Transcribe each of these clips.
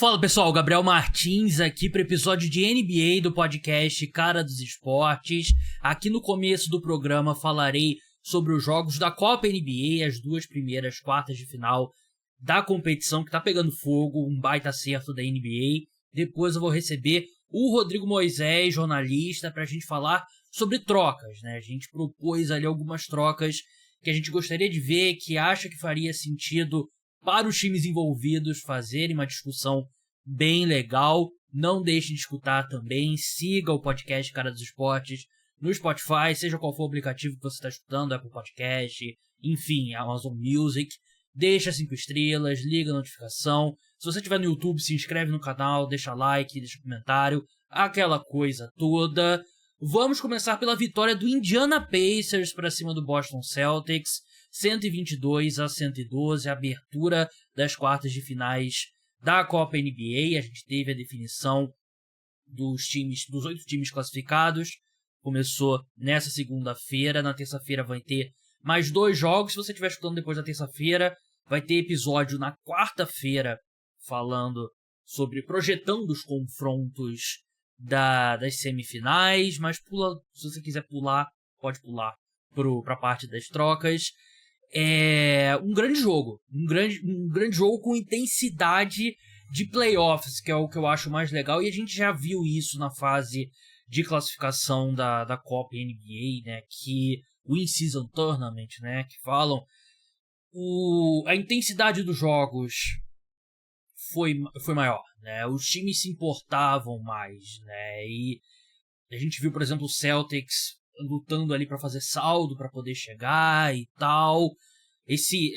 Fala pessoal, Gabriel Martins aqui para o episódio de NBA do podcast Cara dos Esportes. Aqui no começo do programa falarei sobre os jogos da Copa NBA, as duas primeiras quartas de final da competição que tá pegando fogo, um baita acerto da NBA. Depois eu vou receber o Rodrigo Moisés, jornalista, para a gente falar sobre trocas, né? A gente propôs ali algumas trocas que a gente gostaria de ver, que acha que faria sentido para os times envolvidos fazerem uma discussão bem legal. Não deixe de escutar também, siga o podcast Cara dos Esportes no Spotify, seja qual for o aplicativo que você está escutando, Apple Podcast, enfim, Amazon Music. Deixa 5 estrelas, liga a notificação. Se você estiver no YouTube, se inscreve no canal, deixa like, deixa comentário, aquela coisa toda. Vamos começar pela vitória do Indiana Pacers para cima do Boston Celtics. 122-112, a abertura das quartas de finais da Copa NBA. A gente teve a definição dos 8 times classificados. Começou nessa segunda-feira. Na terça-feira vai ter mais 2 jogos. Se você estiver escutando depois da terça-feira, vai ter episódio na quarta-feira falando sobre projetando os confrontos das semifinais. Mas se você quiser pular, pode pular para a parte das trocas. É um grande jogo, um grande jogo com intensidade de playoffs, que é o que eu acho mais legal, e a gente já viu isso na fase de classificação da Copa NBA, né, que o In-Season Tournament, né, que falam, a intensidade dos jogos foi maior, né, os times se importavam mais, né, e a gente viu, por exemplo, o Celtics lutando ali para fazer saldo, para poder chegar e tal.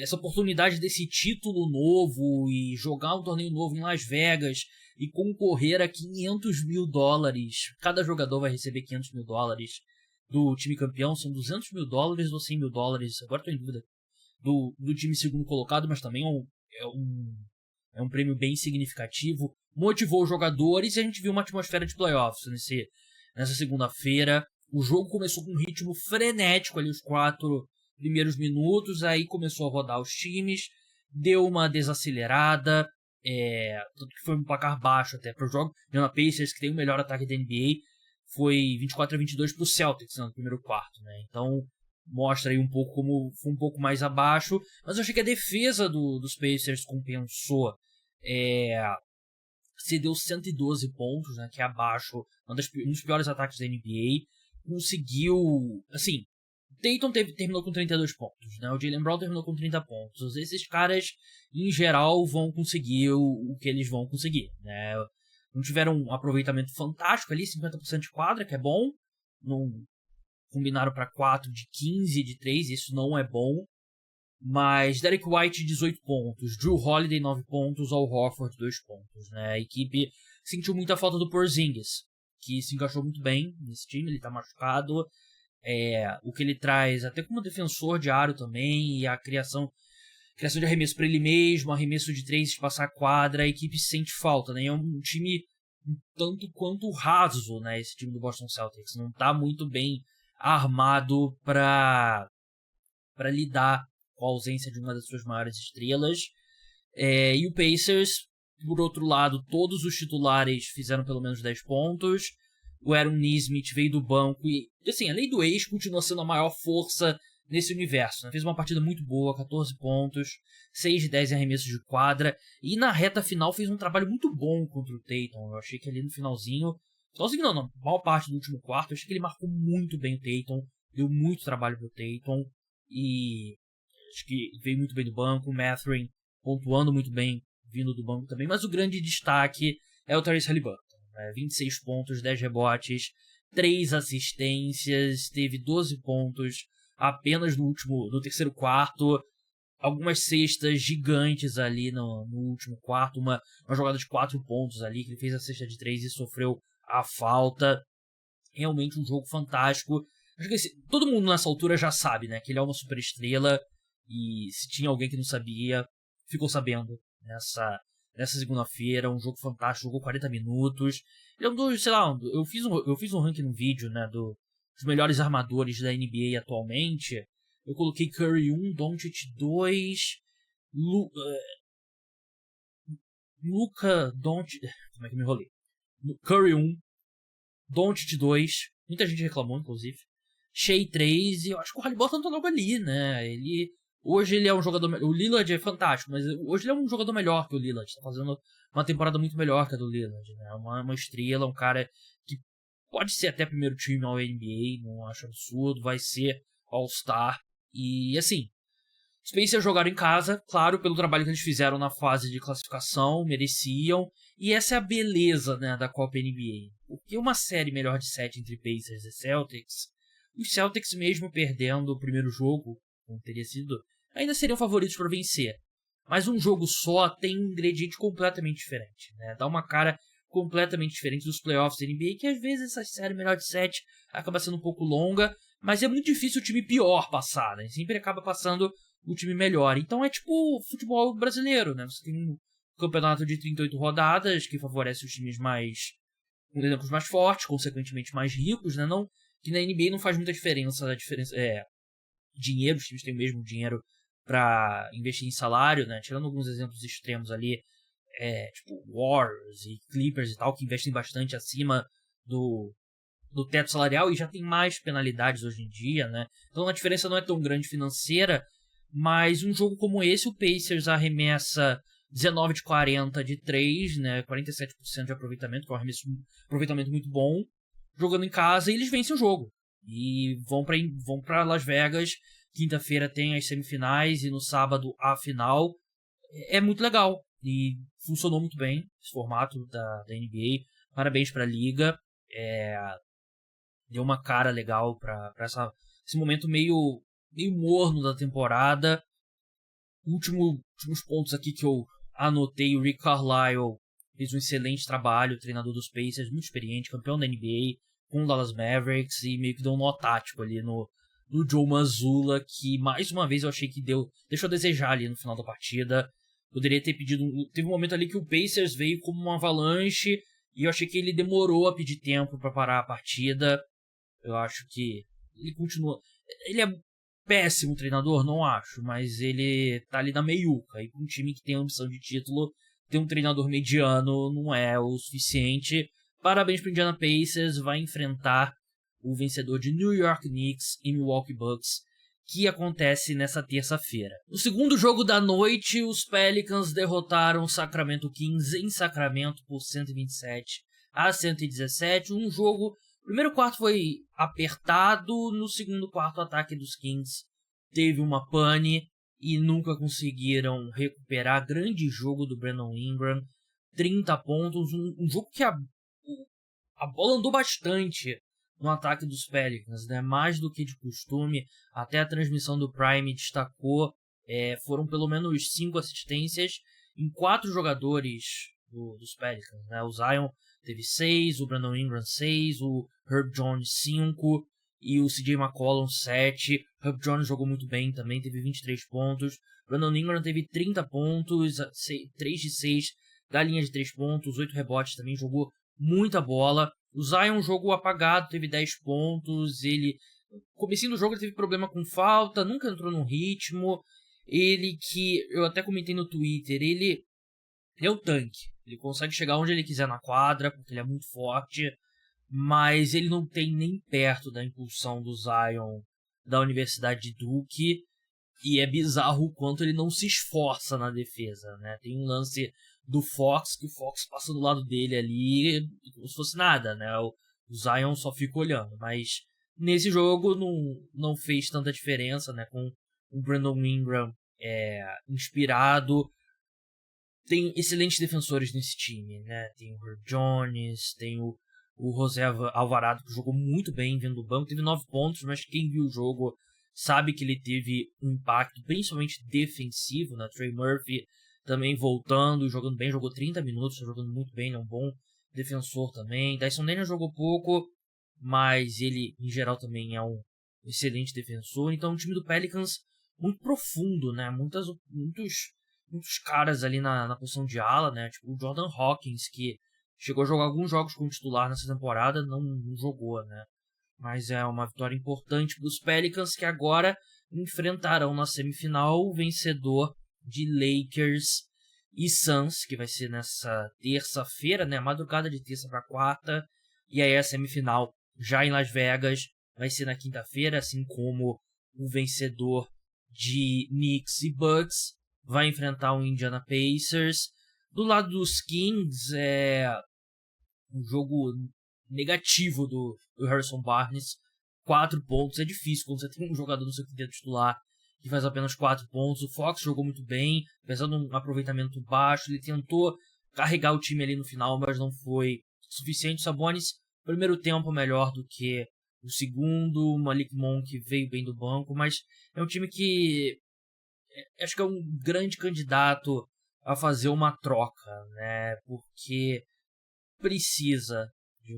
Essa oportunidade desse título novo e jogar um torneio novo em Las Vegas e concorrer a $500 mil. Cada jogador vai receber $500 mil do time campeão. São $200 mil ou $100 mil? Agora estou em dúvida. Do time segundo colocado, mas também é um prêmio bem significativo. Motivou os jogadores e a gente viu uma atmosfera de playoffs nessa segunda-feira. O jogo começou com um ritmo frenético ali, os 4 primeiros minutos, aí começou a rodar os times, deu uma desacelerada, tanto que foi um placar baixo até para o jogo. Indiana Pacers, que tem o melhor ataque da NBA, foi 24-22 para o Celtics no primeiro quarto, né? Então mostra aí um pouco como foi um pouco mais abaixo, mas eu achei que a defesa dos Pacers compensou. Cedeu 112 pontos, né, que é abaixo, um dos piores ataques da NBA. Conseguiu, assim, Tatum terminou com 32 pontos, né? O Jaylen Brown terminou com 30 pontos. Esses caras, em geral, vão conseguir o que eles vão conseguir, né? Não tiveram um aproveitamento fantástico ali, 50% de quadra, que é bom. Não combinaram para 4 de 15 de 3, isso não é bom. Mas Derek White, 18 pontos. Drew Holiday, 9 pontos. Al Horford, 2 pontos, né? A equipe sentiu muita falta do Porzingis, que se encaixou muito bem nesse time, ele tá machucado. O que ele traz, até como defensor de aro também, e a criação de arremesso para ele mesmo, arremesso de 3 de passar a quadra, a equipe sente falta, né? É um time um tanto quanto raso, né? Esse time do Boston Celtics não tá muito bem armado para lidar com a ausência de uma das suas maiores estrelas. E o Pacers, por outro lado, todos os titulares fizeram pelo menos 10 pontos. O Aaron Nesmith veio do banco e, assim, a lei do ex continua sendo a maior força nesse universo, né? Fez uma partida muito boa, 14 pontos, 6 de 10 em arremessos de quadra, e na reta final fez um trabalho muito bom contra o Tatum. Eu achei que ali no finalzinho não, na maior parte do último quarto, eu achei que ele marcou muito bem o Tatum, deu muito trabalho pro Tatum, e acho que veio muito bem do banco. O Mathurin pontuando muito bem vindo do banco também, mas o grande destaque é o Tyrese Haliburton. 26 pontos, 10 rebotes, 3 assistências, teve 12 pontos apenas no terceiro quarto, algumas cestas gigantes ali no último quarto, uma jogada de 4 pontos ali, que ele fez a cesta de 3 e sofreu a falta. Realmente um jogo fantástico. Acho que todo mundo nessa altura já sabe, né, que ele é uma superestrela, e se tinha alguém que não sabia, ficou sabendo nessa segunda-feira. Um jogo fantástico, jogou 40 minutos. Ele é um dos, sei lá, eu fiz um ranking no vídeo, né, dos melhores armadores da NBA atualmente. Eu coloquei Curry 1, Doncic 2, Luka Doncic... Como é que eu me enrolei? Curry 1, Doncic 2, muita gente reclamou, inclusive. Shea 3, e eu acho que o Haliburton tá logo ali, né? Hoje ele é um jogador... O Lillard é fantástico, mas hoje ele é um jogador melhor que o Lillard. Tá fazendo uma temporada muito melhor que a do Lillard, né? Uma estrela, um cara que pode ser até primeiro time ao NBA, não acho absurdo, vai ser All-Star. E assim, os Pacers jogaram em casa, claro, pelo trabalho que eles fizeram na fase de classificação, mereciam. E essa é a beleza, né, da Copa NBA. Porque uma série melhor de 7 entre Pacers e Celtics, os Celtics mesmo perdendo o primeiro jogo, como teria sido, ainda seriam favoritos para vencer. Mas um jogo só tem um ingrediente completamente diferente, né? Dá uma cara completamente diferente dos playoffs da NBA, que às vezes essa série melhor de 7 acaba sendo um pouco longa, mas é muito difícil o time pior passar, né? Sempre acaba passando o time melhor. Então é tipo futebol brasileiro, né? Você tem um campeonato de 38 rodadas que favorece os times com elencos mais fortes, consequentemente mais ricos, né? Não, que na NBA não faz muita diferença, a diferença é dinheiro, os times têm o mesmo dinheiro para investir em salário, né? Tirando alguns exemplos extremos ali, tipo Warriors e Clippers e tal, que investem bastante acima do teto salarial e já tem mais penalidades hoje em dia, né? Então a diferença não é tão grande financeira, mas um jogo como esse, o Pacers arremessa 19 de 40 de 3, né? 47% de aproveitamento, que é um aproveitamento muito bom, jogando em casa, e eles vencem o jogo. E vão para Las Vegas. Quinta-feira tem as semifinais e no sábado a final. É muito legal e funcionou muito bem esse formato da NBA. Parabéns para a liga. Deu uma cara legal para esse momento meio morno da temporada. Últimos pontos aqui que eu anotei: o Rick Carlisle fez um excelente trabalho, treinador dos Pacers, muito experiente, campeão da NBA com o Dallas Mavericks, e meio que deu um nó tático ali no Joe Mazzulla, que mais uma vez eu achei que deixou a desejar ali no final da partida. Poderia ter pedido... Teve um momento ali que o Pacers veio como uma avalanche e eu achei que ele demorou a pedir tempo para parar a partida. Eu acho que ele continua... Ele é péssimo treinador? Não acho, mas ele tá ali na meiuca. E para um time que tem ambição de título, ter um treinador mediano não é o suficiente. Parabéns para o Indiana Pacers, vai enfrentar o vencedor de New York Knicks e Milwaukee Bucks, que acontece nessa terça-feira. No segundo jogo da noite, os Pelicans derrotaram o Sacramento Kings em Sacramento por 127-117. Um jogo... O primeiro quarto foi apertado, no segundo quarto o ataque dos Kings teve uma pane e nunca conseguiram recuperar. Grande jogo do Brandon Ingram, 30 pontos, um jogo que a bola andou bastante no ataque dos Pelicans, né? Mais do que de costume. Até a transmissão do Prime destacou, foram pelo menos 5 assistências em 4 jogadores dos Pelicans, né? O Zion teve 6, o Brandon Ingram 6, o Herb Jones 5 e o CJ McCollum 7. Herb Jones jogou muito bem também, teve 23 pontos. Brandon Ingram teve 30 pontos, 3 de 6 da linha de 3 pontos, 8 rebotes também, jogou muita bola. O Zion jogou apagado, teve 10 pontos. Comecinho do jogo ele teve problema com falta, nunca entrou no ritmo. Ele que, eu até comentei no Twitter, ele é o tanque. Ele consegue chegar onde ele quiser na quadra, porque ele é muito forte, mas ele não tem nem perto da impulsão do Zion da Universidade de Duke, e é bizarro o quanto ele não se esforça na defesa, né? Tem um lance do Fox, que o Fox passa do lado dele ali como se fosse nada, né? O Zion só fica olhando, mas nesse jogo não fez tanta diferença, né? Com o Brandon Ingram inspirado. Tem excelentes defensores nesse time, né? Tem o Herb Jones, tem o José Alvarado, que jogou muito bem vindo do banco, teve 9 pontos, mas quem viu o jogo sabe que ele teve um impacto principalmente defensivo, né? Trey Murphy também voltando, jogando bem, jogou 30 minutos, jogando muito bem, ele é um bom defensor também. Dyson Daniels jogou pouco, mas ele em geral também é um excelente defensor. Então o time do Pelicans muito profundo, né? Muitos caras ali na posição de ala, né? Tipo o Jordan Hawkins, que chegou a jogar alguns jogos como titular nessa temporada, não jogou, né? Mas é uma vitória importante para os Pelicans, que agora enfrentarão na semifinal o vencedor de Lakers e Suns, que vai ser nessa terça-feira, né? Madrugada de terça para quarta. E aí a semifinal já em Las Vegas vai ser na quinta-feira, assim como o vencedor de Knicks e Bucks vai enfrentar o Indiana Pacers. Do lado dos Kings, é um jogo negativo do Harrison Barnes. 4 pontos é difícil quando você tem um jogador no seu quinteto titular que faz apenas 4 pontos. O Fox jogou muito bem, apesar de um aproveitamento baixo. Ele tentou carregar o time ali no final, mas não foi suficiente. O Sabonis, primeiro tempo melhor do que o segundo. O Malik Monk veio bem do banco, mas é um time que acho que é um grande candidato a fazer uma troca, né? Porque precisa de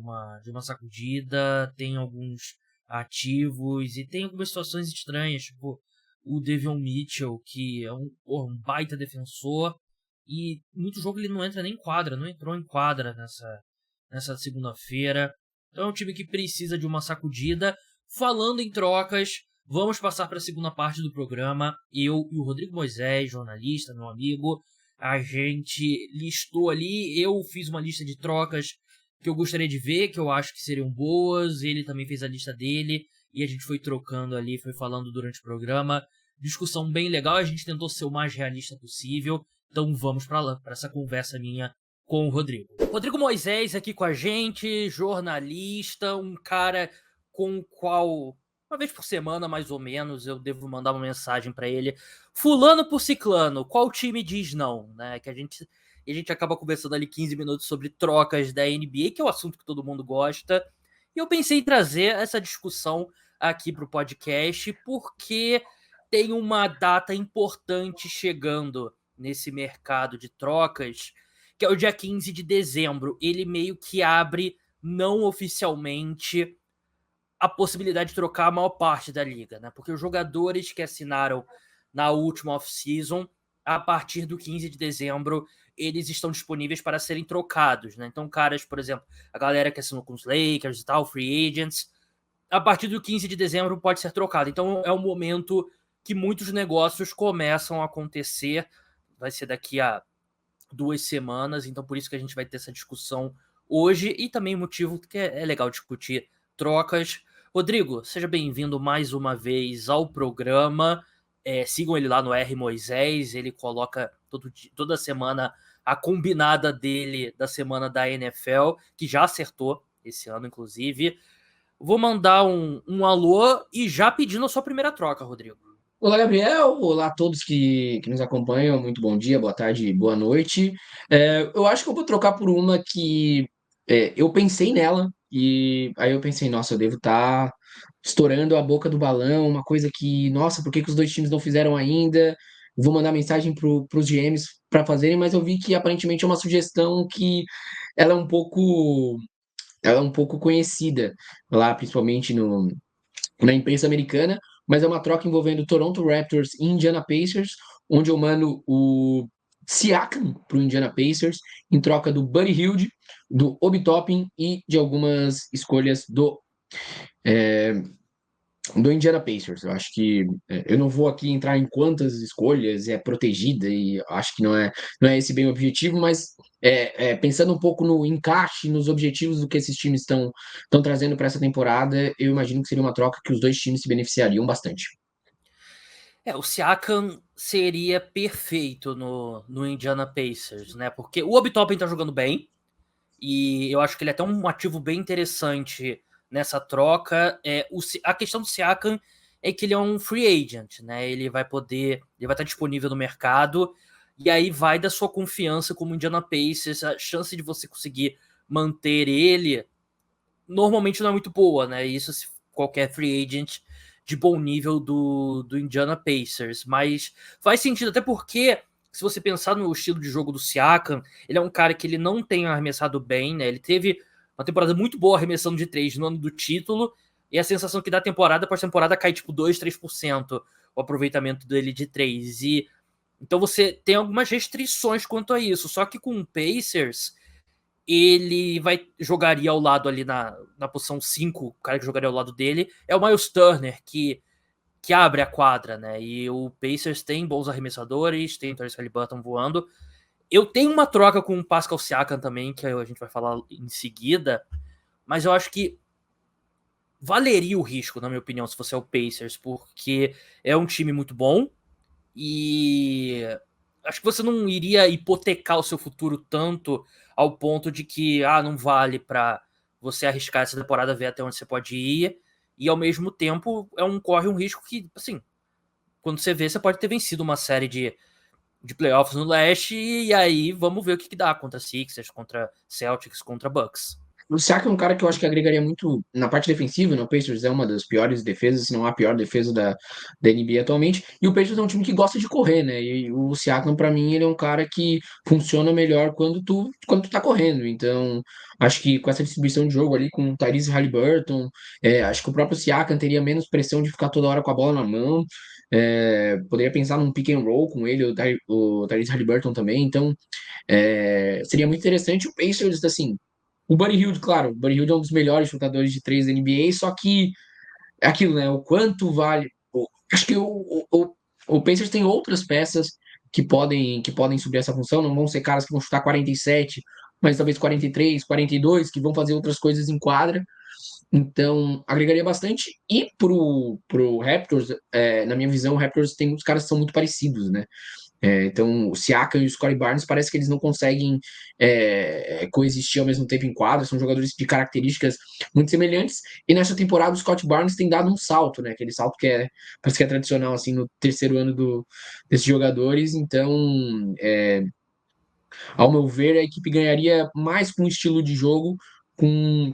uma sacudida, tem alguns ativos e tem algumas situações estranhas, tipo o Devion Mitchell, que é um baita defensor, e muito jogo ele não entra nem em quadra, não entrou em quadra nessa segunda-feira. Então é um time que precisa de uma sacudida. Falando em trocas, vamos passar para a segunda parte do programa. Eu e o Rodrigo Moisés, jornalista, meu amigo, a gente listou ali, eu fiz uma lista de trocas que eu gostaria de ver, que eu acho que seriam boas, ele também fez a lista dele, e a gente foi trocando ali, foi falando durante o programa. Discussão bem legal, a gente tentou ser o mais realista possível, então vamos para essa conversa minha com o Rodrigo. Rodrigo Moisés aqui com a gente, jornalista, um cara com o qual, uma vez por semana mais ou menos, eu devo mandar uma mensagem para ele. Fulano por ciclano, qual time diz não? Né? Que a gente acaba conversando ali 15 minutos sobre trocas da NBA, que é o assunto que todo mundo gosta. E eu pensei em trazer essa discussão aqui para o podcast, porque tem uma data importante chegando nesse mercado de trocas, que é o dia 15 de dezembro. Ele meio que abre, não oficialmente, a possibilidade de trocar a maior parte da liga, né? Porque os jogadores que assinaram na última off-season, a partir do 15 de dezembro, eles estão disponíveis para serem trocados, né? Então, caras, por exemplo, a galera que assinou com os Lakers e tal, free agents, a partir do 15 de dezembro pode ser trocado. Então, é um momento que muitos negócios começam a acontecer. Vai ser daqui a 2 semanas, então por isso que a gente vai ter essa discussão hoje, e também o motivo que é legal discutir trocas. Rodrigo, seja bem-vindo mais uma vez ao programa. Sigam ele lá no R Moisés, ele coloca toda semana a combinada dele da semana da NFL, que já acertou esse ano, inclusive. Vou mandar um alô e já pedindo a sua primeira troca, Rodrigo. Olá, Gabriel. Olá a todos que nos acompanham. Muito bom dia, boa tarde, boa noite. Eu acho que eu vou trocar por uma que eu pensei nela e aí eu pensei, nossa, eu devo estar estourando a boca do balão, uma coisa que, nossa, por que que os dois times não fizeram ainda? Vou mandar mensagem para os GMs para fazerem, mas eu vi que aparentemente é uma sugestão que ela ela é um pouco conhecida lá, principalmente no na imprensa americana, mas é uma troca envolvendo Toronto Raptors e Indiana Pacers, onde eu mando o Siakam para o Indiana Pacers em troca do Buddy Hield, do Obi Toppin e de algumas escolhas do Indiana Pacers. Eu acho que eu não vou aqui entrar em quantas escolhas é protegida e acho que não é esse bem o objetivo, mas pensando um pouco no encaixe, nos objetivos do que esses times estão trazendo para essa temporada, eu imagino que seria uma troca que os dois times se beneficiariam bastante. O Siakam seria perfeito no Indiana Pacers, né? Porque o Obi Toppin tá jogando bem, e eu acho que ele é até um ativo bem interessante nessa troca. A questão do Siakam é que ele é um free agent, né? Ele vai estar disponível no mercado, e aí vai da sua confiança como Indiana Pacers. A chance de você conseguir manter ele normalmente não é muito boa, né? Isso se qualquer free agent de bom nível do Indiana Pacers. Mas faz sentido, até porque, se você pensar no estilo de jogo do Siakam, ele é um cara que ele não tem arremessado bem, né? Ele teve uma temporada muito boa arremessando de 3 no ano do título, e a sensação que da temporada para temporada cai tipo 2, 3% o aproveitamento dele de 3. E então você tem algumas restrições quanto a isso. Só que com o Pacers, ele jogaria ao lado ali na posição 5, o cara que jogaria ao lado dele é o Miles Turner, que abre a quadra, né? E o Pacers tem bons arremessadores, tem o Tyrese Haliburton voando. Eu tenho uma troca com o Pascal Siakam também, que a gente vai falar em seguida, mas eu acho que valeria o risco, na minha opinião, se você é o Pacers, porque é um time muito bom e acho que você não iria hipotecar o seu futuro tanto ao ponto de que não vale pra você arriscar essa temporada, ver até onde você pode ir, e ao mesmo tempo corre um risco que, assim, quando você vê, você pode ter vencido uma série de playoffs no leste, e aí vamos ver o que dá contra Sixers, contra Celtics, contra Bucks. O Siakam é um cara que eu acho que agregaria muito na parte defensiva, né? O Pacers é uma das piores defesas, se não a pior defesa da NBA atualmente. E o Pacers é um time que gosta de correr, né? E o Siakam, pra mim, ele é um cara que funciona melhor quando tu tá correndo. Então, acho que com essa distribuição de jogo ali, com o Tyrese Haliburton, acho que o próprio Siakam teria menos pressão de ficar toda hora com a bola na mão. Poderia pensar num pick and roll com ele, o Tyrese Haliburton também. Então, seria muito interessante. O Pacers, assim. O Buddy Hield, claro, o Buddy Hield é um dos melhores chutadores de três da NBA, só que é aquilo, né? O quanto vale. Acho que o Pacers tem outras peças que podem subir essa função, não vão ser caras que vão chutar 47, mas talvez 43, 42, que vão fazer outras coisas em quadra. Então, agregaria bastante. E pro Raptors, na minha visão, o Raptors tem muitos caras que são muito parecidos, né? Então, o Siakam e o Scottie Barnes parece que eles não conseguem coexistir ao mesmo tempo em quadra, são jogadores de características muito semelhantes, e nessa temporada o Scottie Barnes tem dado um salto, né? Aquele salto que parece que é tradicional assim no terceiro ano desses jogadores, então, ao meu ver, a equipe ganharia mais com o estilo de jogo,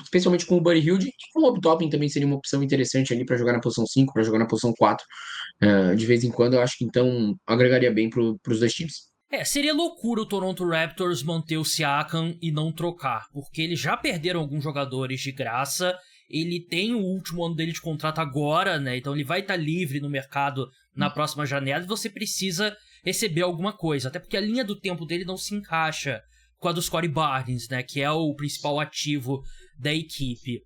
especialmente com o Buddy Hield, e com o Obi Toppin também seria uma opção interessante ali para jogar na posição 5, para jogar na posição 4, de vez em quando. Eu acho que então agregaria bem para os dois times. Seria loucura o Toronto Raptors manter o Siakam e não trocar, porque eles já perderam alguns jogadores de graça, ele tem o último ano dele de contrato agora, né? Então ele vai estar livre no mercado na próxima janela e você precisa receber alguma coisa, até porque a linha do tempo dele não se encaixa com a do Scottie Barnes, né? Que é o principal ativo da equipe.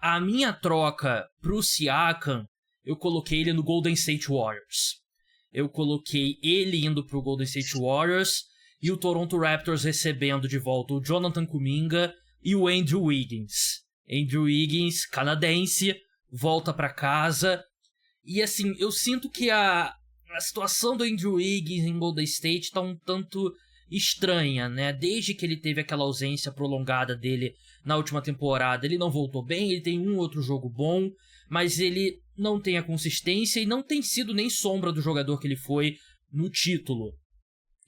A minha troca pro Siakam, eu coloquei ele no Golden State Warriors. Eu coloquei ele indo pro Golden State Warriors e o Toronto Raptors recebendo de volta o Jonathan Kuminga e o Andrew Wiggins. Andrew Wiggins, canadense, volta pra casa. E assim, eu sinto que a situação do Andrew Wiggins em Golden State tá um tanto estranha, né? Desde que ele teve aquela ausência prolongada dele na última temporada, ele não voltou bem, ele tem um outro jogo bom, mas ele não tem a consistência e não tem sido nem sombra do jogador que ele foi no título.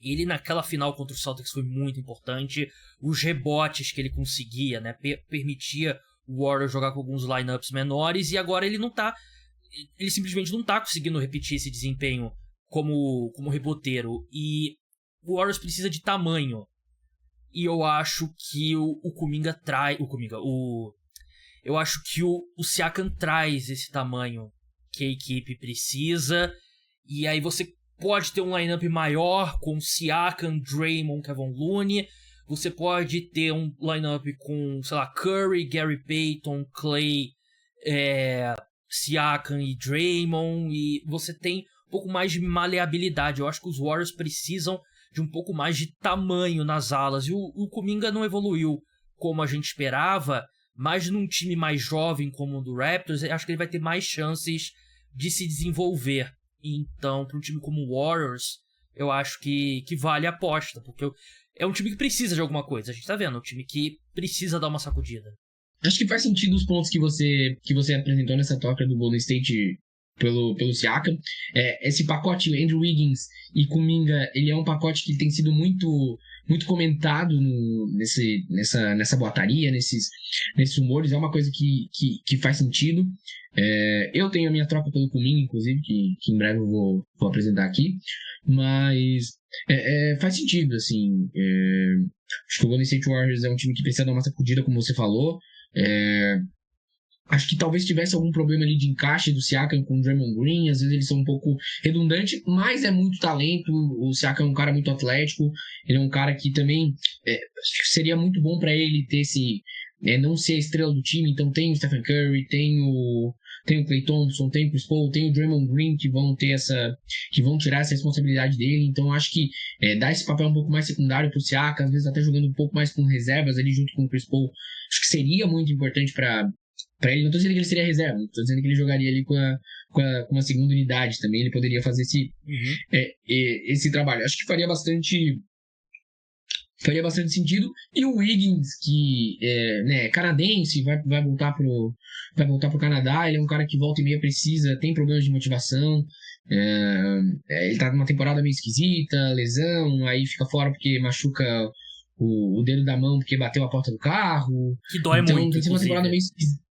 Ele naquela final contra o Celtics foi muito importante, os rebotes que ele conseguia, né, permitia o Warriors jogar com alguns lineups menores, e agora ele simplesmente não tá conseguindo repetir esse desempenho como reboteiro, e o Warriors precisa de tamanho. E eu acho que o Kuminga traz. Eu acho que o Siakam traz esse tamanho que a equipe precisa. E aí você pode ter um lineup maior com Siakam, Draymond, Kevin Looney. Você pode ter um lineup com, sei lá, Curry, Gary Payton, Clay, Siakam e Draymond. E você tem um pouco mais de maleabilidade. Eu acho que os Warriors precisam de um pouco mais de tamanho nas alas. E o Kuminga não evoluiu como a gente esperava, mas num time mais jovem como o do Raptors, acho que ele vai ter mais chances de se desenvolver. Então, para um time como o Warriors, eu acho que vale a aposta, porque é um time que precisa de alguma coisa. A gente tá vendo, é um time que precisa dar uma sacudida. Acho que faz sentido os pontos que você apresentou nessa troca do Golden State pelo Siakam. Esse pacote Andrew Wiggins e Kuminga, ele é um pacote que tem sido muito muito comentado nessa boataria, nesses rumores. É uma coisa que faz sentido. Eu tenho a minha troca pelo Kuminga, inclusive, que em breve eu vou apresentar aqui, mas faz sentido, assim. Acho que o Golden State Warriors é um time que precisa dar uma sacudida, como você falou. Acho que talvez tivesse algum problema ali de encaixe do Siakam com o Draymond Green. Às vezes eles são um pouco redundantes, mas é muito talento. O Siakam é um cara muito atlético. Ele é um cara que também seria muito bom para ele ter não ser a estrela do time. Então tem o Stephen Curry, tem tem o Klay Thompson, tem o Chris Paul, tem o Draymond Green que vão tirar essa responsabilidade dele. Então eu acho que dar esse papel um pouco mais secundário pro Siakam, às vezes até jogando um pouco mais com reservas ali junto com o Chris Paul, acho que seria muito importante para ele. Não tô dizendo que ele seria reserva, tô dizendo que ele jogaria ali com uma segunda unidade também, ele poderia fazer esse trabalho. Acho que faria bastante sentido. E o Wiggins, que é canadense, vai voltar pro Canadá. Ele é um cara que volta e meia precisa, tem problemas de motivação. Ele tá numa temporada meio esquisita, lesão, aí fica fora porque machuca o dedo da mão porque bateu a porta do carro. Que dói então, muito, tem sido uma temporada meio esquisita.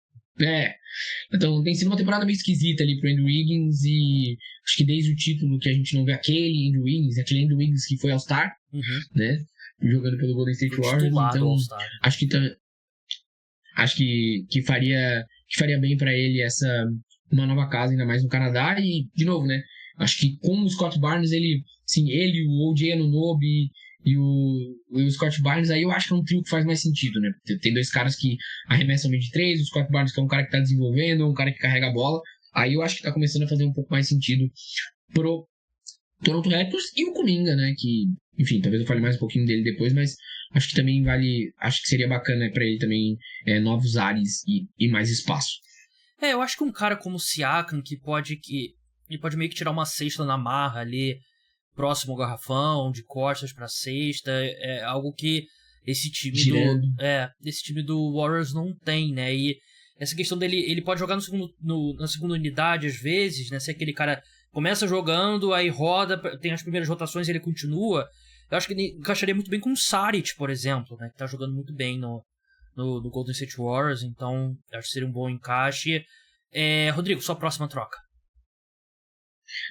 Então tem sido uma temporada meio esquisita ali pro Andrew Wiggins, e acho que desde o título que a gente não vê aquele Andrew Wiggins que foi All-Star, né? Jogando pelo Golden State Warriors, então acho que faria bem pra ele uma nova casa, ainda mais no Canadá. E de novo, né, acho que com o Scott Barnes, ele, o OG Anunoby e o Scott Barnes, aí eu acho que é um trio que faz mais sentido, né? Tem dois caras que arremessam meio de três, o Scott Barnes que é um cara que tá desenvolvendo, um cara que carrega a bola, aí eu acho que tá começando a fazer um pouco mais sentido pro Toronto Raptors. E o Kuminga, né, que, enfim, talvez eu fale mais um pouquinho dele depois, mas acho que também acho que seria bacana pra ele também novos ares e mais espaço. Eu acho que um cara como o Siakam, que ele pode meio que tirar uma cesta na marra ali, próximo ao garrafão, de costas pra cesta, é algo que esse time do Warriors não tem, né, e essa questão dele, ele pode jogar na segunda unidade às vezes, né, ser aquele cara começa jogando, aí roda, tem as primeiras rotações e ele continua. Eu acho que ele encaixaria muito bem com o Saric, por exemplo, né, que tá jogando muito bem no Golden State Warriors, então acho que seria um bom encaixe. Rodrigo, sua próxima troca?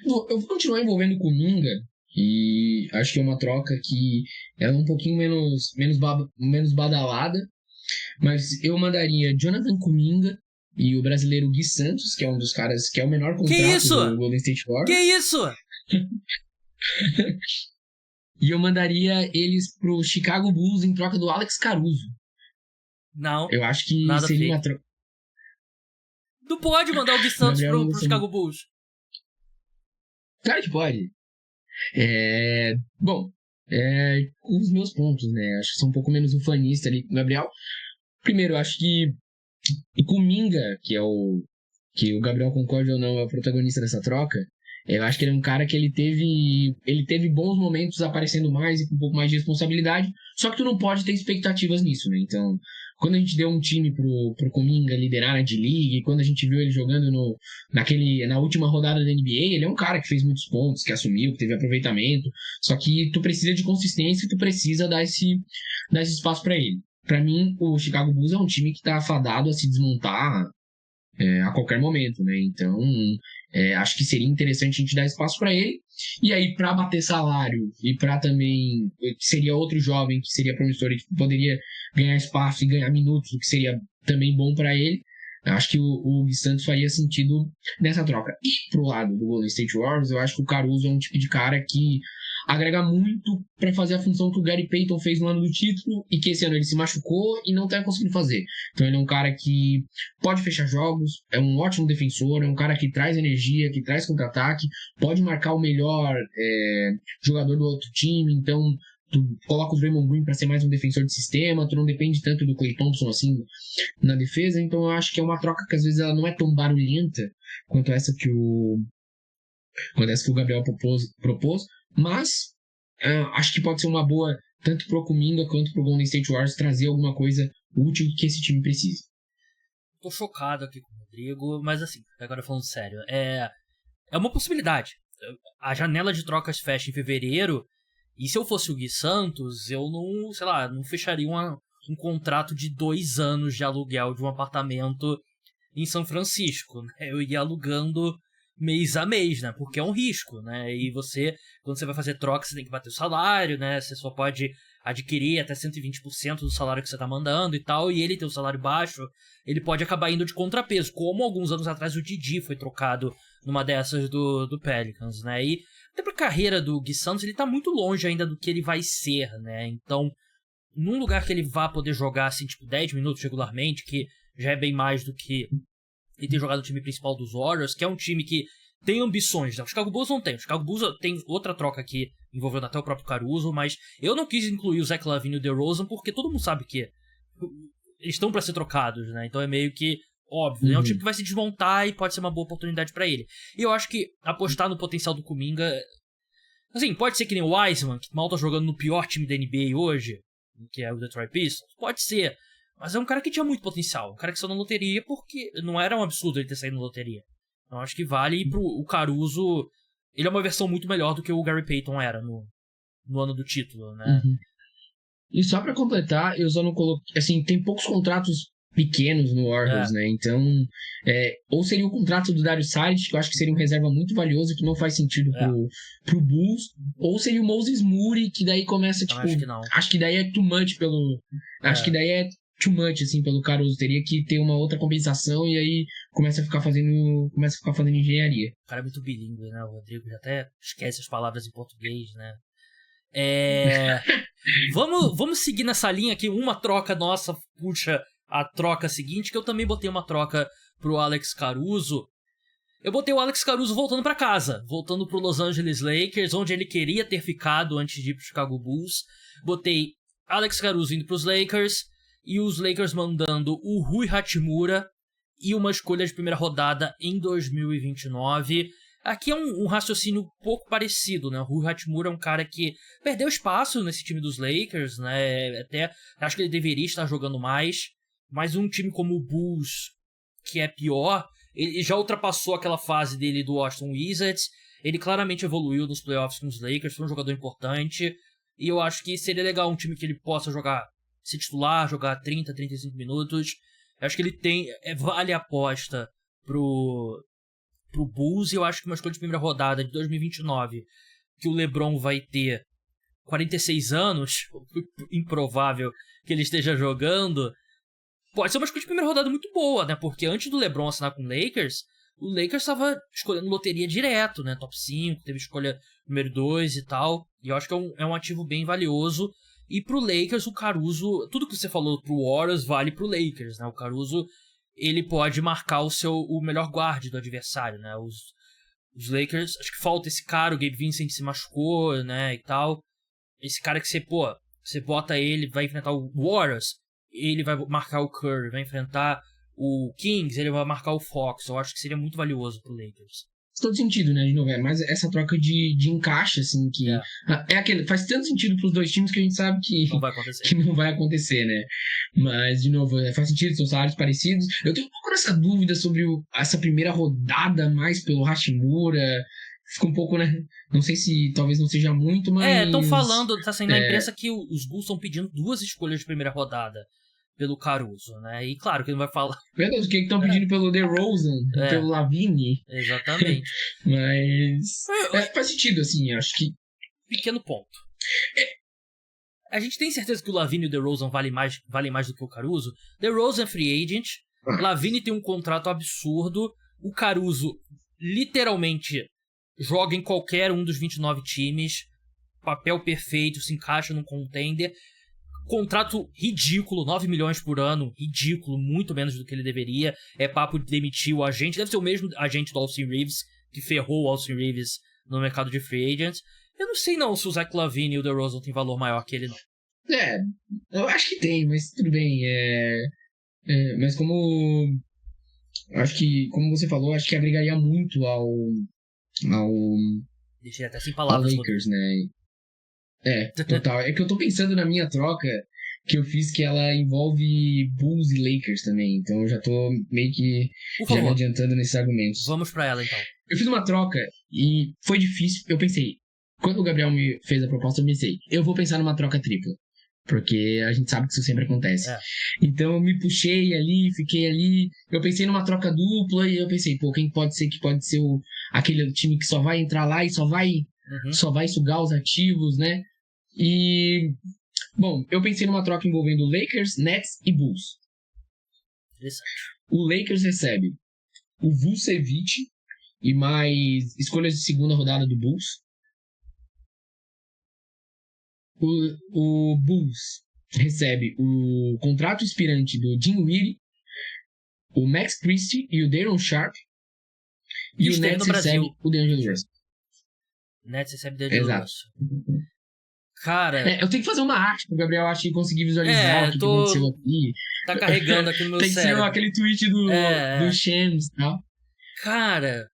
Eu vou continuar envolvendo o Kuminga, e acho que é uma troca que é um pouquinho menos badalada, mas eu mandaria Jonathan Kuminga e o brasileiro Gui Santos, que é um dos caras que é o menor contrato do Golden State Warriors. Que isso? E eu mandaria eles pro Chicago Bulls em troca do Alex Caruso. Não. Eu acho que seria uma troca. Tu pode mandar o Gui Santos pro Chicago Bulls? Claro que pode. Bom, os meus pontos, né? Acho que sou um pouco menos ufanista ali com o Gabriel. Primeiro, eu acho que o Kuminga, que o Gabriel concorde ou não, é o protagonista dessa troca. Eu acho que ele é um cara que ele teve bons momentos aparecendo mais e com um pouco mais de responsabilidade, só que tu não pode ter expectativas nisso, né? Então, quando a gente deu um time pro Kuminga liderar na D-League, quando a gente viu ele jogando na última rodada da NBA, ele é um cara que fez muitos pontos, que assumiu, que teve aproveitamento, só que tu precisa de consistência e tu precisa dar esse espaço para ele. Para mim, o Chicago Bulls é um time que tá afadado a se desmontar a qualquer momento, né? Então, acho que seria interessante a gente dar espaço para ele. E aí, para bater salário e para também seria outro jovem que seria promissor e que poderia ganhar espaço e ganhar minutos, o que seria também bom para ele. Acho que o Gui Santos faria sentido nessa troca. E pro lado do Golden State Warriors, eu acho que o Caruso é um tipo de cara que agrega muito para fazer a função que o Gary Payton fez no ano do título e que esse ano ele se machucou e não tá conseguindo fazer. Então ele é um cara que pode fechar jogos, é um ótimo defensor, é um cara que traz energia, que traz contra-ataque, pode marcar o melhor jogador do outro time. Então tu coloca o Draymond Green para ser mais um defensor de sistema, tu não depende tanto do Klay Thompson assim na defesa. Então eu acho que é uma troca que às vezes ela não é tão barulhenta quanto essa que o Gabriel propôs, mas acho que pode ser uma boa tanto pro Kuminga quanto pro Golden State Warriors trazer alguma coisa útil que esse time precisa. Tô chocado aqui com o Rodrigo, mas assim, agora falando sério, é uma possibilidade. A janela de trocas fecha em fevereiro, e se eu fosse o Gui Santos, eu não fecharia um contrato de 2 anos de aluguel de um apartamento em São Francisco, né? Eu iria alugando mês a mês, né? Porque é um risco, né? E quando você vai fazer troca, você tem que bater o salário, né? Você só pode adquirir até 120% do salário que você tá mandando e tal, e ele tem um salário baixo, ele pode acabar indo de contrapeso, como alguns anos atrás o Didi foi trocado numa dessas do Pelicans, né? E até pra carreira do Gui Santos, ele tá muito longe ainda do que ele vai ser, né? Então, num lugar que ele vá poder jogar, assim, tipo, 10 minutos regularmente, que já é bem mais do que ele tem jogado no time principal dos Warriors, que é um time que tem ambições, né? O Chicago Bulls não tem. O Chicago Bulls tem outra troca aqui, envolvendo até o próprio Caruso, mas eu não quis incluir o Zach LaVine e o DeRozan, porque todo mundo sabe que eles estão pra ser trocados, né? Então é meio que óbvio, né? É um time que vai se desmontar e pode ser uma boa oportunidade pra ele. E eu acho que apostar no potencial do Kuminga, assim, pode ser que nem o Wiseman, que mal tá jogando no pior time da NBA hoje, que é o Detroit Pistons, pode ser. Mas é um cara que tinha muito potencial, um cara que saiu na loteria porque não era um absurdo ele ter saído na loteria. Então acho que vale ir pro o Caruso. Ele é uma versão muito melhor do que o Gary Payton era no ano do título, né? Uhum. E só pra completar, eu só não coloquei. Assim, tem poucos contratos pequenos no Warriors, né? Então, ou seria o contrato do Dario Saric, que eu acho que seria um reserva muito valioso, que não faz sentido pro Bulls, ou seria o Moses Moody, que daí começa, Então, tipo. acho que não. Acho que daí é too much pelo. Acho que daí é too much, assim, pelo Caruso. Teria que ter uma outra compensação e aí começa a ficar fazendo engenharia. O cara é muito bilíngue, né? O Rodrigo já até esquece as palavras em português, né? Vamos seguir nessa linha aqui. Uma troca nossa puxa a troca seguinte, que eu também botei uma troca pro Alex Caruso. Eu botei o Alex Caruso voltando pra casa, voltando pro Los Angeles Lakers, onde ele queria ter ficado antes de ir pro Chicago Bulls. Botei Alex Caruso indo pros Lakers e os Lakers mandando o Rui Hachimura e uma escolha de primeira rodada em 2029. Aqui é um raciocínio um pouco parecido, né? O Rui Hachimura é um cara que perdeu espaço nesse time dos Lakers, né? Até acho que ele deveria estar jogando mais, mas um time como o Bulls, que é pior, ele já ultrapassou aquela fase dele do Washington Wizards. Ele claramente evoluiu nos playoffs com os Lakers, foi um jogador importante. E eu acho que seria legal um time que ele possa jogar, se titular, jogar 30, 35 minutos. Eu acho que ele tem. Vale a aposta pro Bulls. E eu acho que uma escolha de primeira rodada de 2029, que o LeBron vai ter 46 anos, improvável que ele esteja jogando, pode ser uma escolha de primeira rodada muito boa, né? Porque antes do LeBron assinar com o Lakers estava escolhendo loteria direto, né? Top 5, teve escolha número 2 e tal. E eu acho que é um ativo bem valioso. E pro Lakers, o Caruso, tudo que você falou pro Warriors vale pro Lakers, né? O Caruso, ele pode marcar o melhor guarde do adversário, né? Os Lakers, acho que falta esse cara, o Gabe Vincent se machucou, né? E tal. Esse cara que você bota ele, vai enfrentar o Warriors, ele vai marcar o Curry, vai enfrentar o Kings, ele vai marcar o Fox. Eu acho que seria muito valioso pro Lakers. Faz todo sentido, né, de novo, mas essa troca de encaixe, assim, que aquele, faz tanto sentido pros dois times que a gente sabe que não vai acontecer, que não vai acontecer, né? Mas, de novo, faz sentido, são salários parecidos. Eu tenho um pouco essa dúvida sobre essa primeira rodada mais pelo Hachimura. Fica um pouco, né? Não sei se talvez não seja muito, mas. Estão falando, tá saindo na imprensa que os Bulls estão pedindo 2 escolhas de primeira rodada pelo Caruso, né? E claro que ele não vai falar. Meu Deus, o que estão pedindo pelo DeRozan, pelo LaVine? Exatamente. Mas. Faz sentido, assim, acho que. Pequeno ponto. A gente tem certeza que o LaVine e o DeRozan valem mais do que o Caruso? DeRozan é free agent, LaVine tem um contrato absurdo, o Caruso literalmente joga em qualquer um dos 29 times, papel perfeito, se encaixa num contender. Contrato ridículo, 9 milhões por ano, ridículo, muito menos do que ele deveria. É papo de demitir o agente, deve ser o mesmo agente do Austin Reeves, que ferrou o Austin Reeves no mercado de free agents. Eu não sei não se o Zach LaVine e o DeRozan têm valor maior que ele, não. Eu acho que tem, mas tudo bem. Mas como. Acho que, como você falou, acho que agregaria muito ao Deixei até sem palavras. Lakers, né? Total. É que eu tô pensando na minha troca que eu fiz, que ela envolve Bulls e Lakers também. Então eu já tô meio que já me adiantando nesses argumentos. Vamos pra ela, então. Eu fiz uma troca e foi difícil. Eu pensei, quando o Gabriel me fez a proposta, eu pensei, eu vou pensar numa troca tripla. Porque a gente sabe que isso sempre acontece. Então eu me puxei ali, fiquei ali. Eu pensei numa troca dupla e eu pensei, quem pode ser aquele time que só vai entrar lá e só vai sugar os ativos, né? E, bom, eu pensei numa troca envolvendo Lakers, Nets e Bulls. Interessante. O Lakers recebe o Vucevic e mais escolhas de segunda rodada do Bulls. O Bulls recebe o contrato expirante do Dinwiddie, o Max Christie e o Daron Sharp. E o Nets recebe o DeAngelo Russell. Nets recebe o DeAngelo Russell. Cara... eu tenho que fazer uma arte pro Gabriel acho que conseguir visualizar o que aconteceu aqui. Tá carregando aqui no meu cérebro. Tem que ser aquele tweet do Shams e tal. Cara...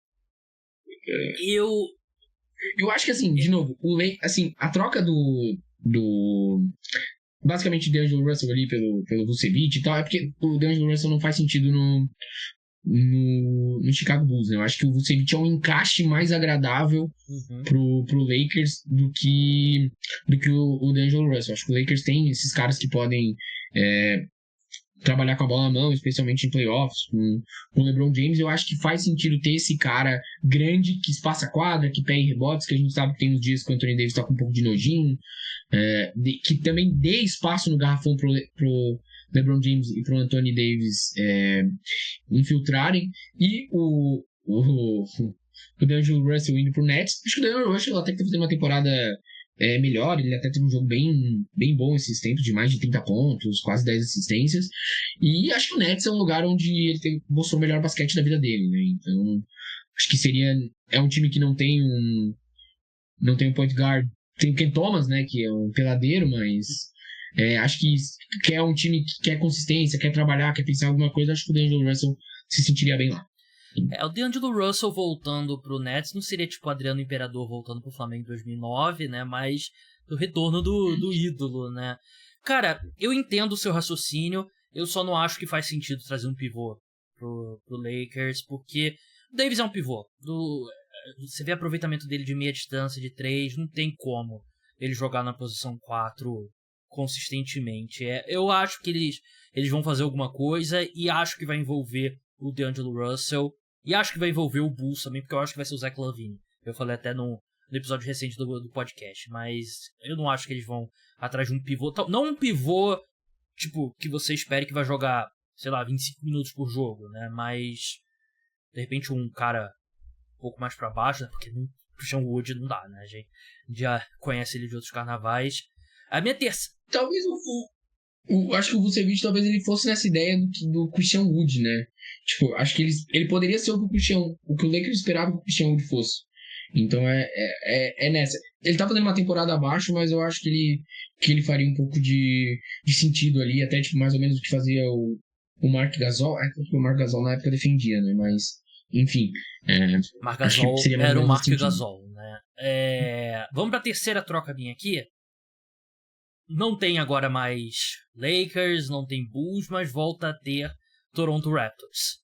Eu acho que, assim, de novo, a troca do basicamente, DeAngelo Russell ali pelo Vucevic e tal, é porque o DeAngelo Russell não faz sentido no Chicago Bulls, né? Eu acho que o Vucevic é um encaixe mais agradável pro Lakers do que o DeAngelo Russell. Eu acho que o Lakers tem esses caras que podem trabalhar com a bola na mão, especialmente em playoffs, com o LeBron James. Eu acho que faz sentido ter esse cara grande que espaça a quadra, que pega rebotes, que a gente sabe que tem uns dias que o Anthony Davis tá com um pouco de nojinho, que também dê espaço no garrafão pro LeBron James e pro Anthony Davis infiltrarem, e o DeAngelo Russell indo pro Nets. Acho que o DeAngelo Russell até que tá fazendo uma temporada melhor, ele até teve um jogo bem bom esses tempos, de mais de 30 pontos, quase 10 assistências, e acho que o Nets é um lugar onde ele mostrou o melhor basquete da vida dele, né? Então acho que é um time que não tem um point guard, tem o Ken Thomas, né, que é um peladeiro, mas acho que é um time que quer consistência, quer trabalhar, quer pensar em alguma coisa. Acho que o DeAngelo Russell se sentiria bem lá. O DeAngelo Russell voltando pro Nets não seria tipo o Adriano Imperador voltando pro Flamengo em 2009, né? Mas o retorno do ídolo, né? Cara, eu entendo o seu raciocínio, eu só não acho que faz sentido trazer um pivô pro Lakers, porque o Davis é um pivô. Você vê o aproveitamento dele de meia distância, de 3, não tem como ele jogar na posição 4 consistentemente. Eu acho que eles vão fazer alguma coisa, e acho que vai envolver o DeAngelo Russell, e acho que vai envolver o Bulls também, porque eu acho que vai ser o Zach LaVine. Eu falei até no episódio recente do podcast, mas eu não acho que eles vão atrás de um pivô. Não um pivô, tipo, que você espere que vai jogar, sei lá, 25 minutos por jogo, né? Mas, de repente, um cara um pouco mais pra baixo, né? Porque o Christian Wood não dá, né? A gente já conhece ele de outros carnavais. A minha terceira... Talvez acho que o Vucevic talvez ele fosse nessa ideia do Christian Wood, né? Tipo, acho que ele poderia ser o que o Lakers esperava que o Christian Wood fosse. Então é nessa. Ele tá fazendo uma temporada abaixo, mas eu acho que ele faria um pouco de sentido ali, até tipo, mais ou menos o que fazia o Marc Gasol. Porque o Marc Gasol na época defendia, né? Mas, enfim. Marc Gasol era o Marc Gasol, né? Vamos pra terceira troca minha aqui. Não tem agora mais Lakers, não tem Bulls, mas volta a ter Toronto Raptors.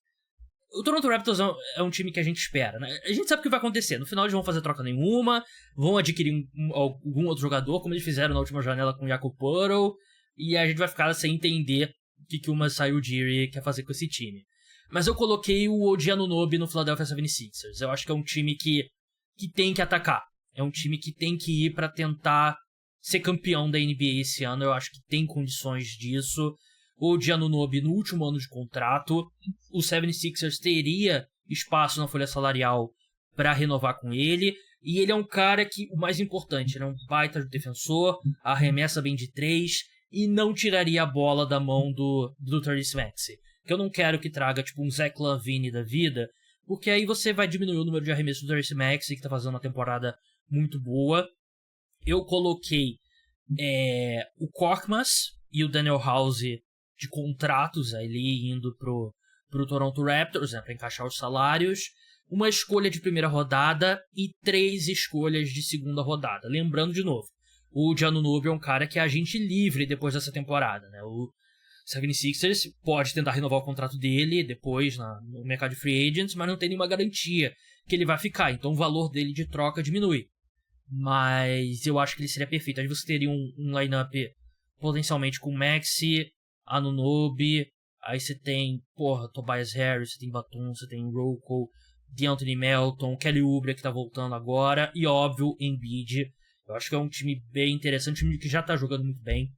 O Toronto Raptors é um time que a gente espera, né? A gente sabe o que vai acontecer. No final eles vão fazer troca nenhuma, vão adquirir algum outro jogador, como eles fizeram na última janela com o Jakob Poeltl, e a gente vai ficar sem entender o que o Masai Ujiri quer fazer com esse time. Mas eu coloquei o OG Anunoby no Philadelphia 76ers. Eu acho que é um time que tem que atacar. É um time que tem que ir pra tentar ser campeão da NBA esse ano. Eu acho que tem condições disso. O Anunoby no último ano de contrato, o 76ers teria espaço na folha salarial para renovar com ele, e ele é um cara que, o mais importante, ele é um baita defensor, arremessa bem de 3 e não tiraria a bola da mão do Tyrese Maxey, que eu não quero que traga tipo um Zach LaVine da vida, porque aí você vai diminuir o número de arremessos do Tyrese Maxey, que tá fazendo uma temporada muito boa. Eu coloquei o Korkmaz e o Daniel House de contratos ali indo pro Toronto Raptors, né, para encaixar os salários, uma escolha de primeira rodada e 3 escolhas de segunda rodada. Lembrando de novo, o Anunoby é um cara que é agente livre depois dessa temporada, né? O 76ers pode tentar renovar o contrato dele depois no mercado de free agents, mas não tem nenhuma garantia que ele vai ficar, então o valor dele de troca diminui. Mas eu acho que ele seria perfeito. Aí você teria um lineup potencialmente com Maxey, Anunoby, aí você tem, Tobias Harris, você tem Batum, você tem Rocco, DeAnthony Melton, Kelly Oubre que tá voltando agora, e óbvio, Embiid. Eu acho que é um time bem interessante, um time que já tá jogando muito bem.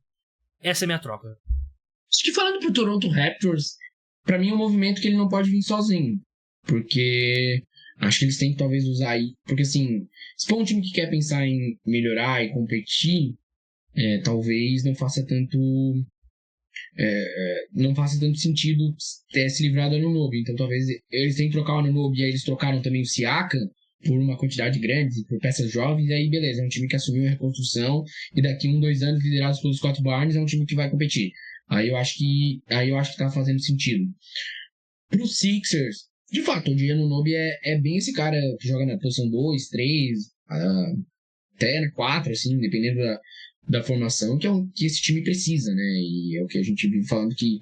Essa é a minha troca. Acho que falando pro Toronto Raptors, pra mim é um movimento que ele não pode vir sozinho, porque acho que eles têm que talvez usar aí, porque assim, se for um time que quer pensar em melhorar e competir, talvez não faça tanto não faça tanto sentido se livrar do Anunoby. Então talvez eles tenham que trocar o Anunoby, e aí eles trocaram também o Siakam por uma quantidade grande, por peças jovens, e aí beleza, é um time que assumiu a reconstrução, e daqui 2 anos, liderados pelo Scott Barnes, é um time que vai competir. Aí eu acho que tá fazendo sentido. Pro Sixers, de fato, o Anunoby é bem esse cara que joga na posição 2, 3, até na 4, assim, dependendo da formação, que esse time precisa, né? E é o que a gente vive falando que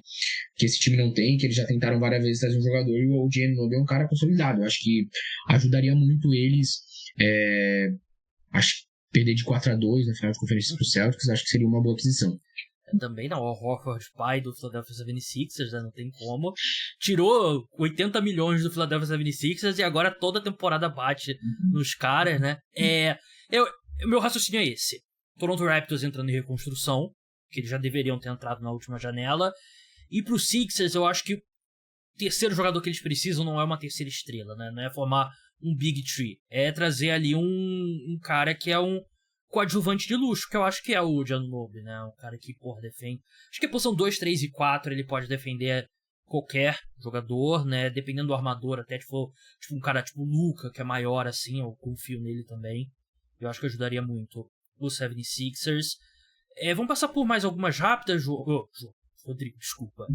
esse time não tem, que eles já tentaram várias vezes trazer um jogador, e o OG Anunoby é um cara consolidado. Eu acho que ajudaria muito eles, acho que perder de 4-2 na final de conferência pro Celtics, acho que seria uma boa aquisição. Também não, o Horford, pai do Philadelphia 76ers, né, não tem como. Tirou 80 milhões do Philadelphia 76ers e agora toda a temporada bate nos caras, né? Meu raciocínio é esse. Toronto Raptors entrando em reconstrução, que eles já deveriam ter entrado na última janela. E pro Sixers, eu acho que o terceiro jogador que eles precisam não é uma terceira estrela, né? Não é formar um Big Tree. É trazer ali um cara que é um coadjuvante de luxo, que eu acho que é o Anunoby, né? Um cara que, defende. Acho que a posição 2, 3 e 4 ele pode defender qualquer jogador, né? Dependendo do armador, até tipo um cara tipo o Luka, que é maior assim, eu confio nele também. Eu acho que ajudaria muito os 76ers. Vamos passar por mais algumas rápidas, Rodrigo, desculpa.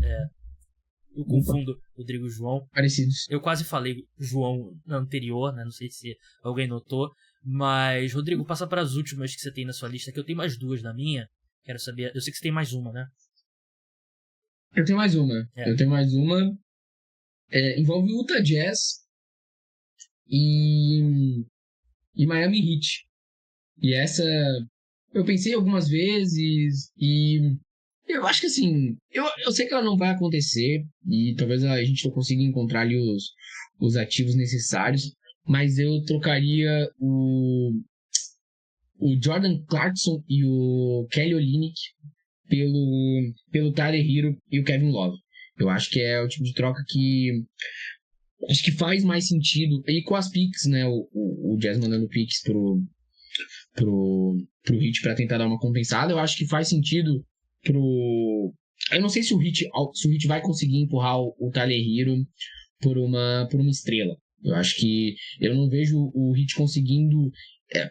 Eu confundo Rodrigo e João. Parecidos. Eu quase falei João na anterior, né? Não sei se alguém notou. Mas, Rodrigo, passa para as últimas que você tem na sua lista, que eu tenho mais 2 na minha. Quero saber. Eu sei que você tem mais uma, né? Eu tenho mais uma. Envolve Utah Jazz e Miami Heat. E essa eu pensei algumas vezes e eu acho que assim, eu sei que ela não vai acontecer e talvez a gente não consiga encontrar ali os ativos necessários, mas eu trocaria o Jordan Clarkson e o Kelly Olynyk pelo Tyler Hero e o Kevin Love. Eu acho que é o tipo de troca que acho que faz mais sentido. E com as picks, né? O Jazz mandando picks pro Heat para tentar dar uma compensada, eu acho que faz sentido eu não sei se o Heat vai conseguir empurrar o Tyler Hero por uma estrela. Eu acho que eu não vejo o Heat conseguindo,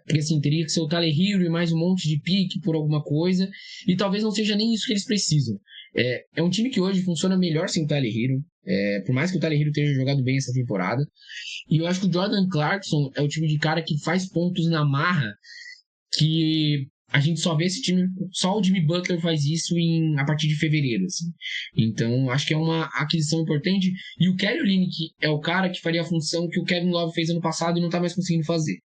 porque assim, teria que ser o Tyler Hero e mais um monte de pique por alguma coisa, e talvez não seja nem isso que eles precisam. É um time que hoje funciona melhor sem o Tyler Hero, por mais que o Tyler Hero tenha jogado bem essa temporada, e eu acho que o Jordan Clarkson é o tipo de cara que faz pontos na marra, que a gente só vê esse time, só o Jimmy Butler faz isso a partir de fevereiro, assim. Então, acho que é uma aquisição importante. E o Kelly Olynyk é o cara que faria a função que o Kevin Love fez ano passado e não tá mais conseguindo fazer.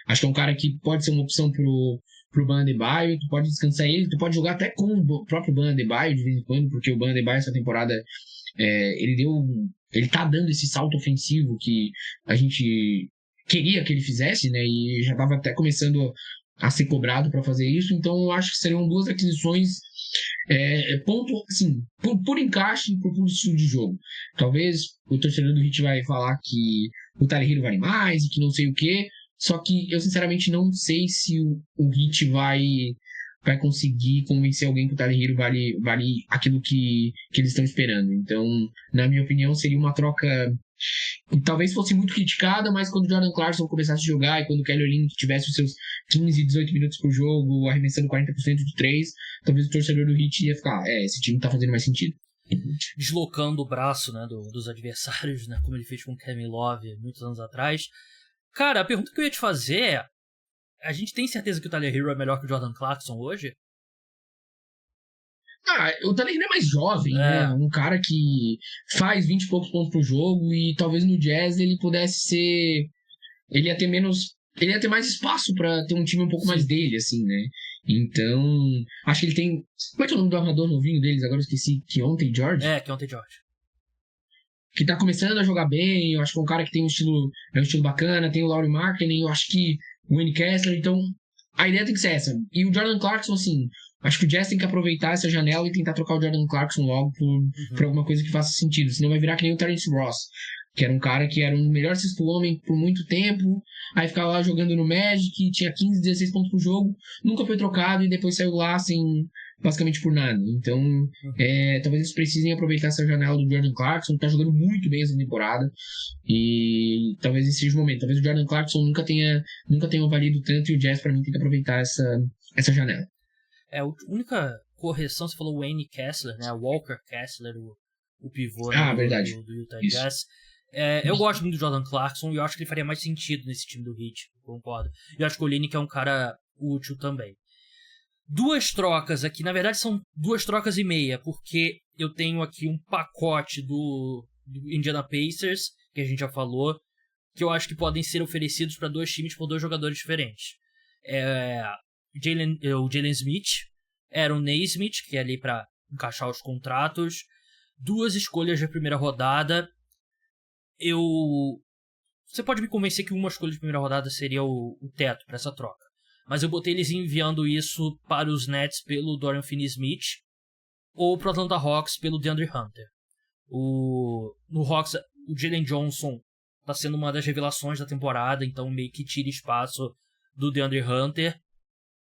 Acho que é um cara que pode ser uma opção pro Bam Adebayo, tu pode descansar ele, tu pode jogar até com o próprio Bam Adebayo de vez em quando, porque o Bam Adebayo essa temporada, ele tá dando esse salto ofensivo que a gente queria que ele fizesse, né, e já tava até começando a ser cobrado para fazer isso, então eu acho que seriam 2 aquisições ponto, assim, por encaixe e por estilo de jogo. Talvez o torcedor do Heat vai falar que o Tyler Hero vale mais e que não sei o que, só que eu sinceramente não sei se o Heat vai conseguir convencer alguém que o Tyler Hero vale aquilo que eles estão esperando. Então, na minha opinião, seria uma troca que talvez fosse muito criticada, mas quando o Jordan Clarkson começasse a jogar e quando o Kelly Olynyk tivesse os seus 15, 18 minutos por jogo, arremessando 40% de 3, talvez o torcedor do Heat ia ficar, esse time tá fazendo mais sentido. Deslocando o braço, né, dos adversários, né, como ele fez com o Kevin Love muitos anos atrás. Cara, a pergunta que eu ia te fazer é, a gente tem certeza que o Tyler Hero é melhor que o Jordan Clarkson hoje? O Tyler Hero é mais jovem, né? Um cara que faz 20 e poucos pontos por jogo e talvez no Jazz ele pudesse ser... Ele ia ter mais espaço pra ter um time um pouco mais dele, assim, né? Então, acho que ele tem... Como é que é o nome do armador novinho deles? Agora eu esqueci. Keontae George? Keontae George. Que tá começando a jogar bem, eu acho que é um cara que tem um estilo bacana, tem o Lauri Markkanen, eu acho que o Wayne Kessler, então a ideia tem que ser essa. E o Jordan Clarkson, assim, acho que o Jazz tem que aproveitar essa janela e tentar trocar o Jordan Clarkson logo por alguma coisa que faça sentido, senão vai virar que nem o Terence Ross, que era um cara que era o melhor sexto homem por muito tempo, aí ficava lá jogando no Magic, tinha 15, 16 pontos por jogo, nunca foi trocado e depois saiu lá sem basicamente por nada. Então, talvez eles precisem aproveitar essa janela do Jordan Clarkson, que tá jogando muito bem essa temporada, e talvez esse seja o momento. Talvez o Jordan Clarkson nunca tenha valido tanto, e o Jazz, pra mim, tem que aproveitar essa janela. A única correção, você falou Wayne Kessler, né? Walker Kessler, o pivô, né, Verdade. do Utah Isso. Jazz. Eu gosto muito do Jordan Clarkson e eu acho que ele faria mais sentido nesse time do Heat, concordo. E eu acho que o Olynyk é um cara útil também. Duas trocas aqui, na verdade são 2 trocas e meia, porque eu tenho aqui um pacote do Indiana Pacers, que a gente já falou, que eu acho que podem ser oferecidos para 2 times por 2 jogadores diferentes. O Jalen Smith, Aaron Nesmith, que é ali para encaixar os contratos, 2 escolhas de primeira rodada. Você pode me convencer que uma escolha de primeira rodada seria o teto para essa troca. Mas eu botei eles enviando isso para os Nets pelo Dorian Finney-Smith ou para o Atlanta Hawks pelo DeAndre Hunter. No Hawks, o Jalen Johnson está sendo uma das revelações da temporada, então meio que tira espaço do DeAndre Hunter.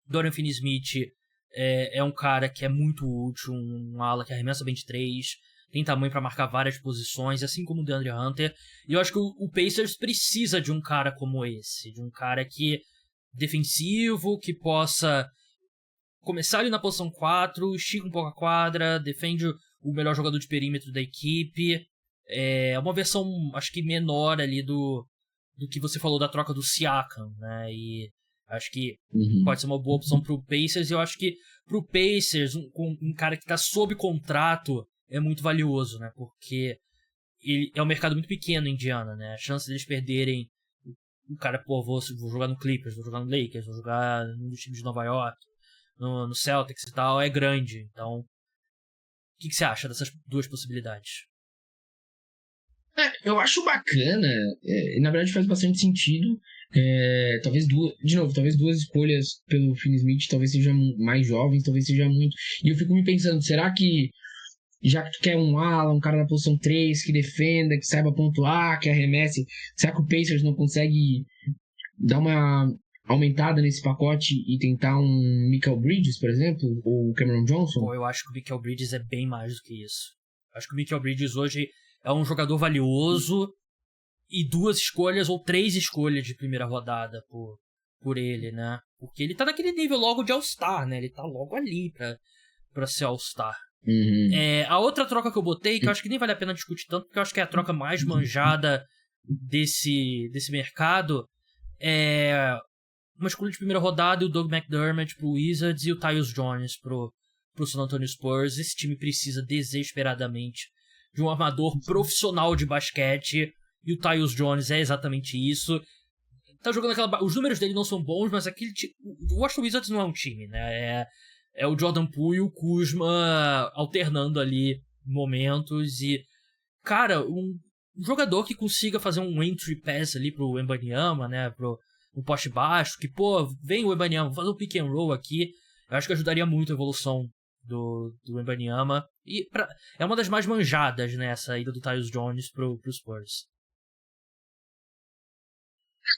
Dorian Finney-Smith é um cara que é muito útil, um ala que arremessa bem de 3, tem tamanho para marcar várias posições, assim como o DeAndre Hunter. E eu acho que o Pacers precisa de um cara como esse, de um cara que defensivo, que possa começar ali na posição 4, estica um pouco a quadra, defende o melhor jogador de perímetro da equipe. É uma versão, acho que menor ali do que você falou da troca do Siakam, né? E acho que pode ser uma boa opção pro Pacers. E eu acho que pro Pacers, um cara que tá sob contrato é muito valioso, né? Porque é um mercado muito pequeno em Indiana, né? A chance deles perderem o cara, vou jogar no Clippers, vou jogar no Lakers, vou jogar no time de Nova York, no Celtics e tal, é grande. Então, o que você acha dessas 2 possibilidades? Eu acho bacana, na verdade faz bastante sentido. Talvez duas escolhas pelo Finney-Smith, talvez sejam mais jovens, talvez seja muito. E eu fico me pensando, será que já que tu quer um ala, um cara na posição 3 que defenda, que saiba pontuar, que arremesse, será que o Pacers não consegue dar uma aumentada nesse pacote e tentar um Mikal Bridges, por exemplo, ou Cameron Johnson? Eu acho que o Mikal Bridges é bem mais do que isso. Acho que o Mikal Bridges hoje é um jogador valioso e 2 escolhas ou 3 escolhas de primeira rodada por ele, né? Porque ele tá naquele nível logo de All-Star, né? Ele tá logo ali pra ser All-Star. A outra troca que eu botei, que eu acho que nem vale a pena discutir tanto, porque eu acho que é a troca mais manjada desse mercado, é uma escolha de primeira rodada e o Doug McDermott pro Wizards e o Tyus Jones pro San Antonio Spurs. Esse time precisa desesperadamente de um armador profissional de basquete, e o Tyus Jones é exatamente isso. Tá jogando os números dele não são bons, mas o Washington Wizards não é um time, né? É o Jordan Poole e o Kuzma alternando ali momentos. E, cara, um jogador que consiga fazer um entry pass ali pro Wembanyama, né? Um poste baixo, que, vem o Wembanyama, vou fazer um pick and roll aqui. Eu acho que ajudaria muito a evolução do Wembanyama. E é uma das mais manjadas, né? Essa ida do Tyus Jones pro Spurs.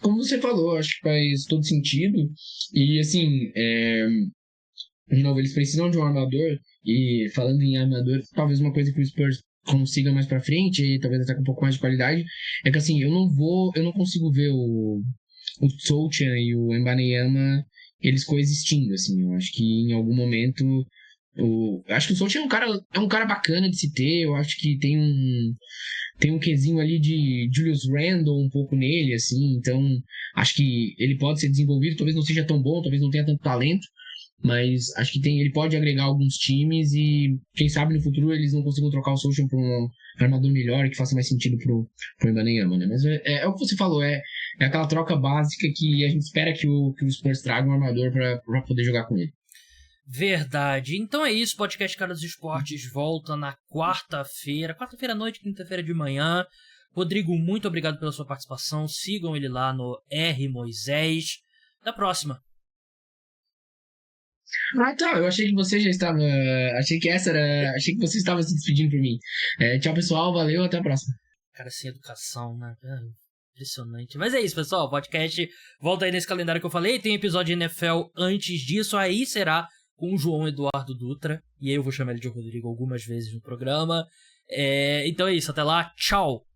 Como você falou, acho que faz todo sentido. E, assim, de novo, eles precisam de um armador, e falando em armador, talvez uma coisa que o Spurs consiga mais pra frente, e talvez até com um pouco mais de qualidade, é que assim, eu não consigo ver o Sochan e o Wembanyama eles coexistindo, assim. Eu acho que em algum momento eu acho que o Sochan é um cara bacana de se ter. Eu acho que tem um quesinho ali de Julius Randle um pouco nele, assim. Então acho que ele pode ser desenvolvido, talvez não seja tão bom, talvez não tenha tanto talento, mas acho que ele pode agregar alguns times, e quem sabe no futuro eles não consigam trocar o Sochan por um armador melhor e que faça mais sentido pro Wembanyama, né? Mas é o que você falou, é aquela troca básica que a gente espera que o Spurs traga um armador pra poder jogar com ele. Verdade. Então é isso, o podcast Cara dos Esportes volta na quarta-feira à noite, quinta-feira de manhã. Rodrigo, muito obrigado pela sua participação. Sigam ele lá no R Moisés. Até a próxima. Tá. Eu achei que você já estava. Achei que você estava se despedindo por mim. Tchau, pessoal. Valeu, até a próxima. Cara, sem educação, né? Impressionante. Mas é isso, pessoal. O podcast volta aí nesse calendário que eu falei. Tem episódio de NFL antes disso. Aí será com o João Eduardo Dutra. E aí eu vou chamar ele de Rodrigo algumas vezes no programa. Então é isso, até lá, tchau!